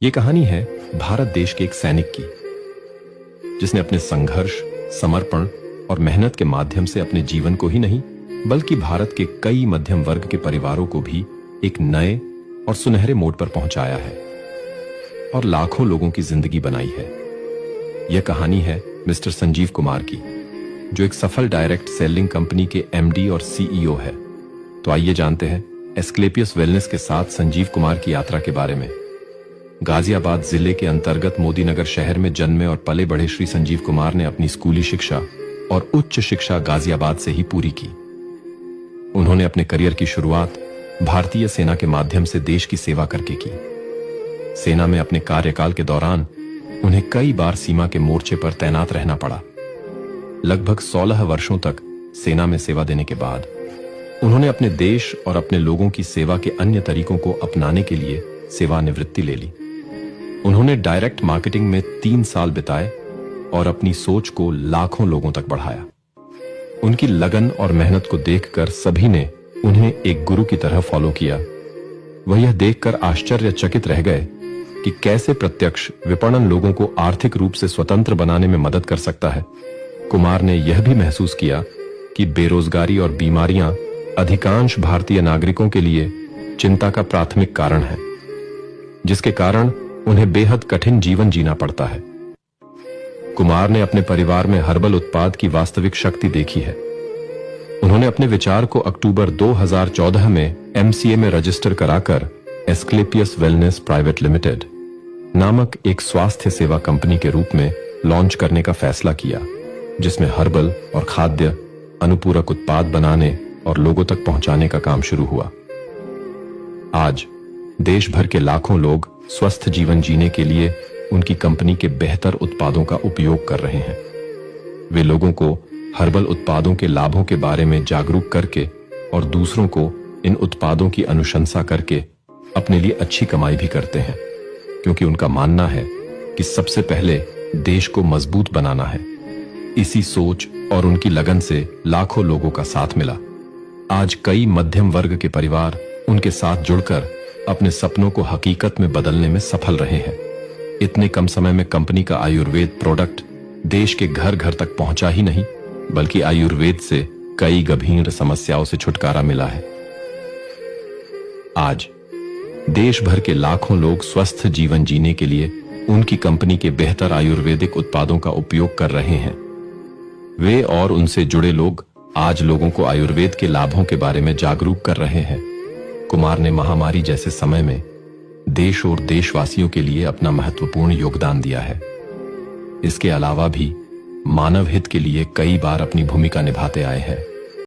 ये कहानी है भारत देश के एक सैनिक की, जिसने अपने संघर्ष, समर्पण और मेहनत के माध्यम से अपने जीवन को ही नहीं बल्कि भारत के कई मध्यम वर्ग के परिवारों को भी एक नए और सुनहरे मोड़ पर पहुंचाया है और लाखों लोगों की जिंदगी बनाई है। यह कहानी है मिस्टर संजीव कुमार की, जो एक सफल डायरेक्ट सेलिंग कंपनी के एमडी और सीईओ है। तो आइए जानते हैं एस्क्लेपियस वेलनेस के साथ संजीव कुमार की यात्रा के बारे में। गाजियाबाद जिले के अंतर्गत मोदीनगर शहर में जन्मे और पले बढ़े श्री संजीव कुमार ने अपनी स्कूली शिक्षा और उच्च शिक्षा गाजियाबाद से ही पूरी की। उन्होंने अपने करियर की शुरुआत भारतीय सेना के माध्यम से देश की सेवा करके की। सेना में अपने कार्यकाल के दौरान उन्हें कई बार सीमा के मोर्चे पर तैनात रहना पड़ा। लगभग 16 वर्षों तक सेना में सेवा देने के बाद उन्होंने अपने देश और अपने लोगों की सेवा के अन्य तरीकों को अपनाने के लिए सेवानिवृत्ति ले ली। उन्होंने डायरेक्ट मार्केटिंग में 3 साल बिताए और अपनी सोच को लाखों लोगों तक बढ़ाया। उनकी लगन और मेहनत को देखकर सभी ने उन्हें एक गुरु की तरह फॉलो किया। वह यह देखकर आश्चर्यचकित रह गए कि कैसे प्रत्यक्ष विपणन लोगों को आर्थिक रूप से स्वतंत्र बनाने में मदद कर सकता है। कुमार ने यह भी महसूस किया कि बेरोजगारी और बीमारियां अधिकांश भारतीय नागरिकों के लिए चिंता का प्राथमिक कारण है, जिसके कारण उन्हें बेहद कठिन जीवन जीना पड़ता है। कुमार ने अपने परिवार में हर्बल उत्पाद की वास्तविक शक्ति देखी है। उन्होंने अपने विचार को अक्टूबर 2014 में एमसीए में रजिस्टर कराकर एस्क्लेपियस वेलनेस प्राइवेट लिमिटेड नामक एक स्वास्थ्य सेवा कंपनी के रूप में लॉन्च करने का फैसला किया, जिसमें हर्बल और खाद्य अनुपूरक उत्पाद बनाने और लोगों तक पहुंचाने का काम शुरू हुआ। आज देश भर के लाखों लोग स्वस्थ जीवन जीने के लिए उनकी कंपनी के बेहतर उत्पादों का उपयोग कर रहे हैं। वे लोगों को हर्बल उत्पादों के लाभों के बारे में जागरूक करके और दूसरों को इन उत्पादों की अनुशंसा करके अपने लिए अच्छी कमाई भी करते हैं, क्योंकि उनका मानना है कि सबसे पहले देश को मजबूत बनाना है। इसी सोच और उनकी लगन से लाखों लोगों का साथ मिला। आज कई मध्यम वर्ग के परिवार उनके साथ जुड़कर अपने सपनों को हकीकत में बदलने में सफल रहे हैं। इतने कम समय में कंपनी का आयुर्वेद प्रोडक्ट देश के घर घर तक पहुंचा ही नहीं, बल्कि आयुर्वेद से कई गंभीर समस्याओं से छुटकारा मिला है। आज देश भर के लाखों लोग स्वस्थ जीवन जीने के लिए उनकी कंपनी के बेहतर आयुर्वेदिक उत्पादों का उपयोग कर रहे हैं। वे और उनसे जुड़े लोग आज लोगों को आयुर्वेद के लाभों के बारे में जागरूक कर रहे हैं। कुमार ने महामारी जैसे समय में देश और देशवासियों के लिए अपना महत्वपूर्ण योगदान दिया है। इसके अलावा भी मानव हित के लिए कई बार अपनी भूमिका निभाते आए हैं।